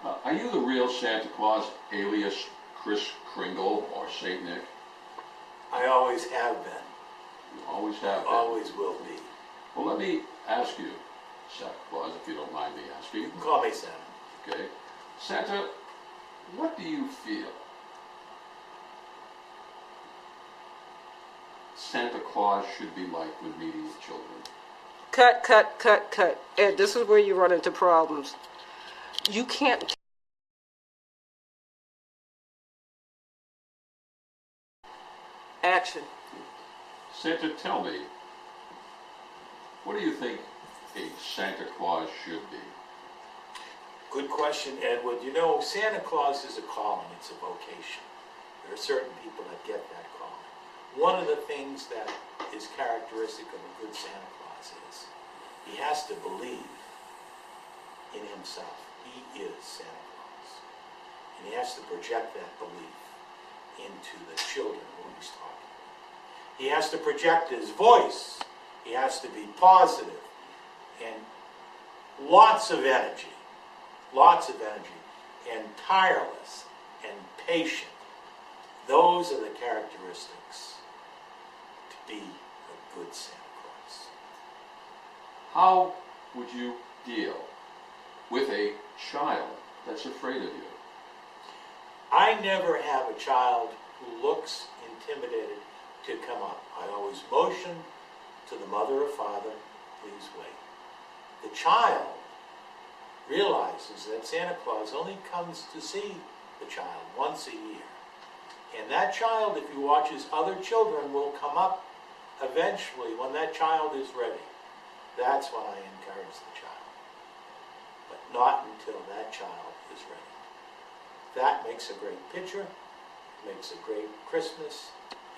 Are you the real Santa Claus, alias Kris Kringle or Saint Nick? I always have been. You always have been. Always will be. Well, let me ask you, Santa Claus, if you don't mind me asking. You can call me Santa. Okay. Santa, what do you feel Santa Claus should be like when meeting with children? Cut, cut, cut, cut. Ed, this is where you run into problems. You can't. Action. Santa, tell me, what do you think a Santa Claus should be? Good question, Edward. You know, Santa Claus is a calling. It's a vocation. There are certain people that get that calling. One of the things that is characteristic of a good Santa Claus is he has to believe in himself. He is Santa Claus. And he has to project that belief into the children who he's talking to. He has to project his voice. He has to be positive and lots of energy, and tireless and patient. Those are the characteristics to be a good Santa Claus. How would you deal with a child that's afraid of you? I never have a child who looks intimidated to come up. I always motion to the mother or father, please wait. The child realizes that Santa Claus only comes to see the child once a year. And that child, if he watches other children, will come up eventually when that child is ready. That's when I encourage the child. But not until that child is ready. That makes a great picture, it makes a great Christmas,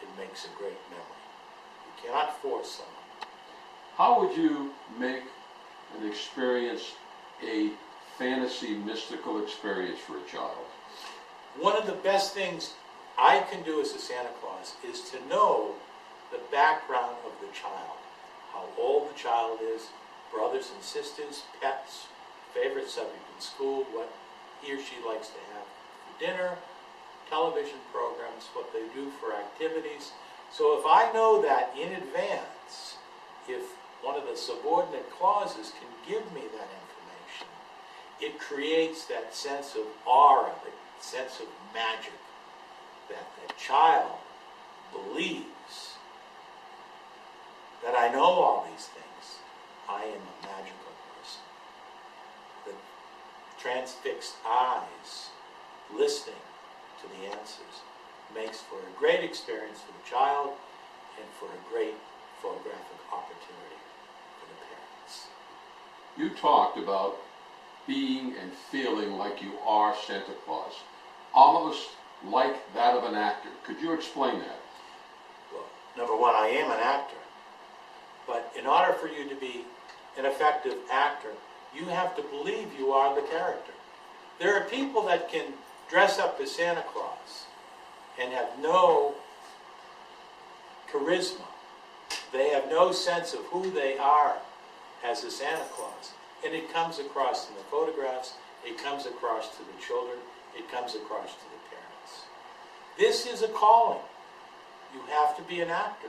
it makes a great memory. You cannot force someone. How would you make an experience a fantasy mystical experience for a child? One of the best things I can do as a Santa Claus is to know the background of the child, how old the child is, brothers and sisters, pets, favorite subject in school, what he or she likes to have for dinner, television programs, what they do for activities. So if I know that in advance, if one of the subordinate clauses can give me that information, it creates that sense of aura, that sense of magic, that the child believes that I know all these things. I am a magical person. The transfixed eyes, listening to the answers, makes for a great experience for the child and for a great photographic opportunity for the parents. You talked about being and feeling like you are Santa Claus, almost like that of an actor. Could you explain that? Well, number one, I am an actor. But in order for you to be an effective actor, you have to believe you are the character. There are people that can dress up as Santa Claus and have no charisma. They have no sense of who they are as a Santa Claus. And it comes across in the photographs, it comes across to the children, it comes across to the parents. This is a calling. You have to be an actor.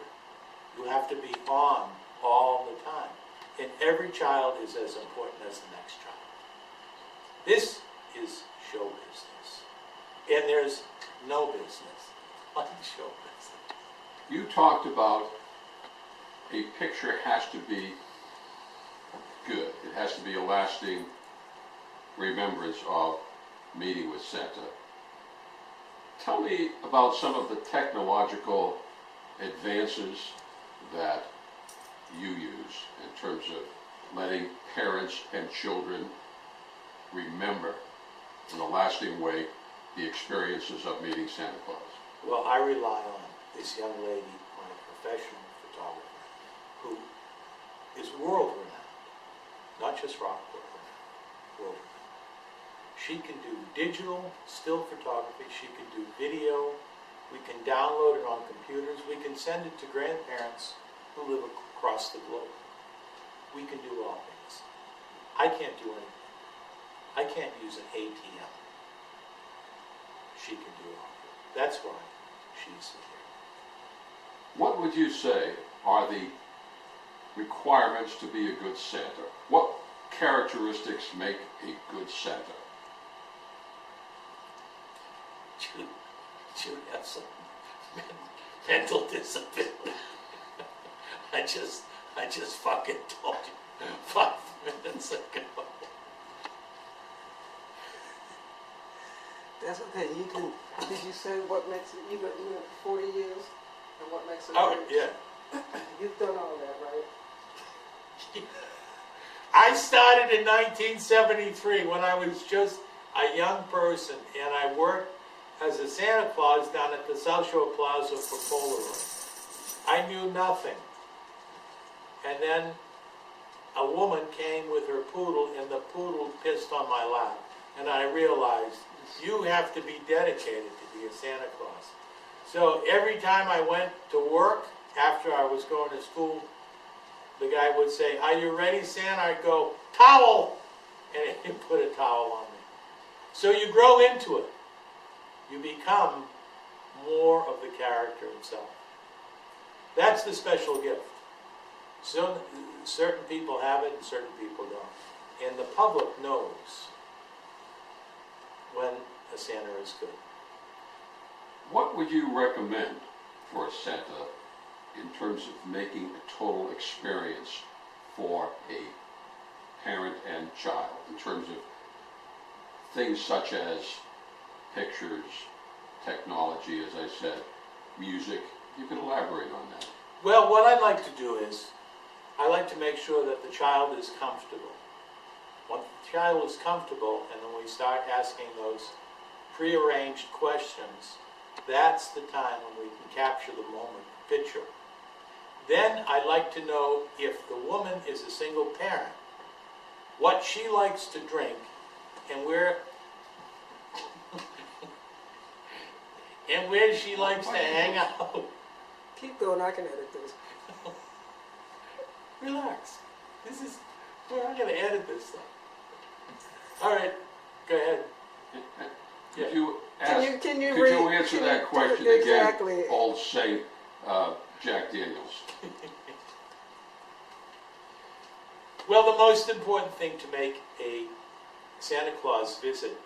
You have to be on all the time. And every child is as important as the next child. This is show business. And there's no business like show business. You talked about a picture has to be good. It has to be a lasting remembrance of meeting with Santa. Tell me about some of the technological advances that you use in terms of letting parents and children remember in a lasting way the experiences of meeting Santa Claus. Well, I rely on this young lady, my professional photographer, who is world-renowned, not just Rockport renowned, world-renowned. She can do digital still photography, she can do video, we can download it on computers, we can send it to grandparents who live across the globe. We can do all things. I can't do anything. I can't use an ATM. She can do all of it. That's why she's here. What would you say are the requirements to be a good Santa? What characteristics make a good Santa? You have some mental disability. I just fucking told you 5 minutes ago. That's okay. You can. Did you say what makes it? You got 40 years, and what makes it? Oh, great? yeah. You've done all that, right? I started in 1973 when I was just a young person, and I worked as a Santa Claus down at the South Shore Plaza for Polaroid. I knew nothing. And then a woman came with her poodle, and the poodle pissed on my lap. And I realized, you have to be dedicated to be a Santa Claus. So every time I went to work, after I was going to school, the guy would say, "Are you ready, Santa?" I'd go, "Towel!" And he'd put a towel on me. So you grow into it. You become more of the character himself. That's the special gift. So, certain people have it and certain people don't. And the public knows when a Santa is good. What would you recommend for a Santa in terms of making a total experience for a parent and child, in terms of things such as pictures, technology, as I said, music? You can elaborate on that. Well, what I like to do is, I like to make sure that the child is comfortable. When the child is comfortable, and then we start asking those prearranged questions, that's the time when we can capture the moment, picture. Then I like to know if the woman is a single parent, what she likes to drink, and where she likes to hang out. Keep going. I can edit this. Relax. We're not going to edit this stuff. All right, go ahead. Could you Can you answer that question exactly. again, old Saint Jack Daniels? Well, the most important thing to make a Santa Claus visit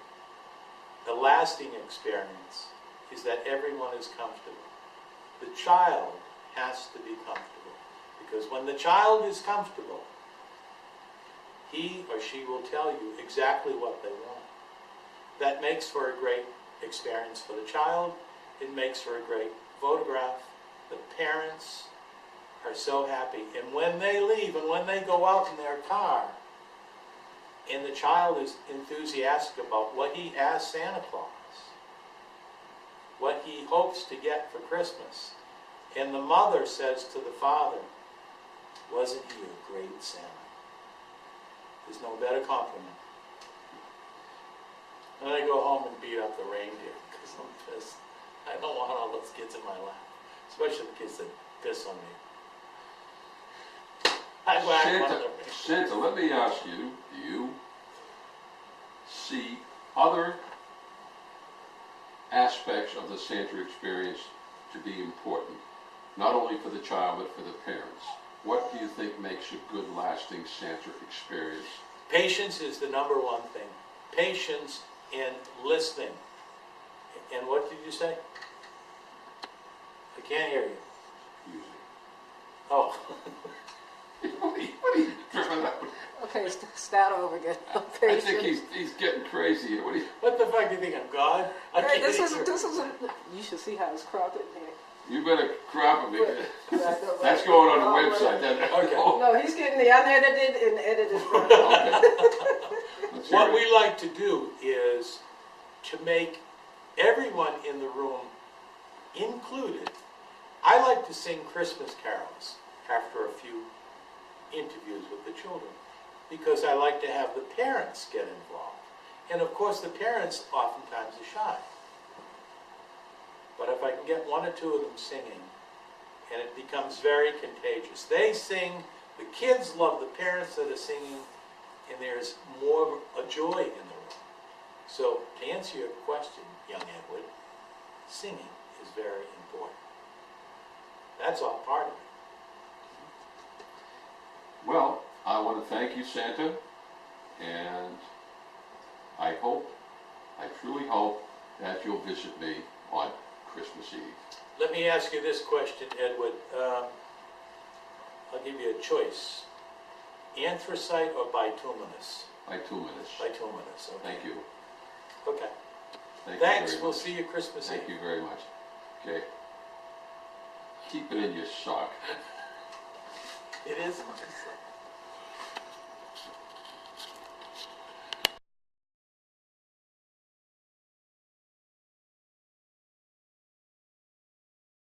a lasting experience is that everyone is comfortable. The child has to be comfortable, because when the child is comfortable, he or she will tell you exactly what they want. That makes for a great experience for the child. It makes for a great photograph. The parents are so happy. And when they leave and when they go out in their car, and the child is enthusiastic about what he asked Santa Claus, what he hopes to get for Christmas, and the mother says to the father, "Wasn't he a great Santa?" There's no better compliment. And I go home and beat up the reindeer because I'm pissed. I don't want all those kids in my lap, especially the kids that piss on me. I whack one of them. Santa, let me ask you, do you see other aspects of the Santa experience to be important, not only for the child but for the parents? What do you think makes a good, lasting Santa experience? Patience is the number one thing. Patience in listening. And what did you say? I can't hear you. Music. Oh. What are you tripping out? Okay, start over again. I think he's getting crazy. What the fuck do you think I'm, God? I Hey, can't this hear. is you should see how it's cropped in here. You better crop him. Yeah, I know, That's right? going on the Oh, website. right. Okay. No, he's getting the unedited and edited. Okay. Let's hear What it. we like to do is to make everyone in the room included. I like to sing Christmas carols after a few interviews with the children, because I like to have the parents get involved. And of course the parents oftentimes are shy. But if I can get one or two of them singing, and it becomes very contagious. They sing, the kids love the parents that are singing, and there's more of a joy in the room. So, to answer your question, young Edward, singing is very important. That's all part of it. Well, I want to thank you, Santa, and I truly hope that you'll visit me on Christmas Eve. Let me ask you this question, Edward. I'll give you a choice. Anthracite or bituminous? Bituminous. Bituminous, okay. Thank you. Okay. Thank Thanks, you very we'll much. see you Christmas Eve. Thank you very much. Okay. Keep it in your sock. It is.